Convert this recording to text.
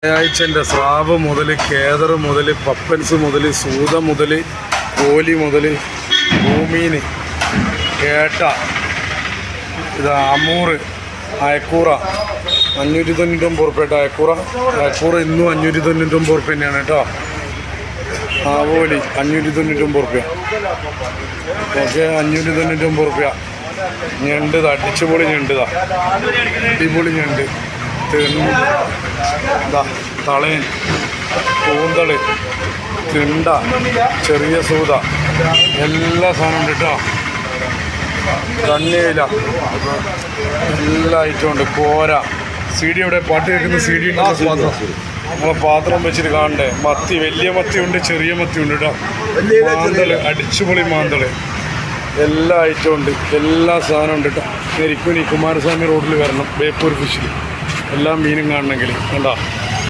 വ്യാഴാഴ്ചൻ്റെ സ്രാവ് മുതൽ കേദർ മുതൽ പപ്പൻസ് മുതൽ സൂത മുതൽ കോലി മുതൽ ഭൂമീന് കേട്ട ഇത് അമൂറ് അയക്കൂറ 599 റുപ്യ അയക്കൂറ ഇന്നും 599 റുപ്യ തന്നെയാണ് കേട്ടോ. ആവോലി 599 റുപ്യ. ഓക്കെ, 599 റുപ്യ. ഞണ്ട് അടിച്ചുപൊളി ഞണ്ട്, അടിപൊളി ഞണ്ട്, തളയൻ, കൂന്തള്, തിണ്ട, ചെറിയ സൂത, എല്ലാ സാധനവും ഉണ്ട് കേട്ടോ. കണ്ണിയില, എല്ലാ ഐറ്റം ഉണ്ട്. കോര, സി ഡി ഇവിടെ പാട്ട് കേൾക്കുന്ന സി ഡി ഉണ്ട്. നമ്മളെ പാത്രം വെച്ചിട്ട് കാണണ്ടേ. മത്തി, വലിയ മത്തി ഉണ്ട്, ചെറിയ മത്തി ഉണ്ട് കേട്ടോ. മാന്തള്, അടിച്ചുപൊളി മാന്തള്, എല്ലാ ഐറ്റം ഉണ്ട്, എല്ലാ സാധനവും ഉണ്ട് കേട്ടോ. നെരിക്കുനി കുമാരസ്വാമി റോഡിൽ വരണം, ബേപ്പൂർ ഫിഷിൽ എല്ലാ മീനും കാണണമെങ്കിൽ കണ്ടോ.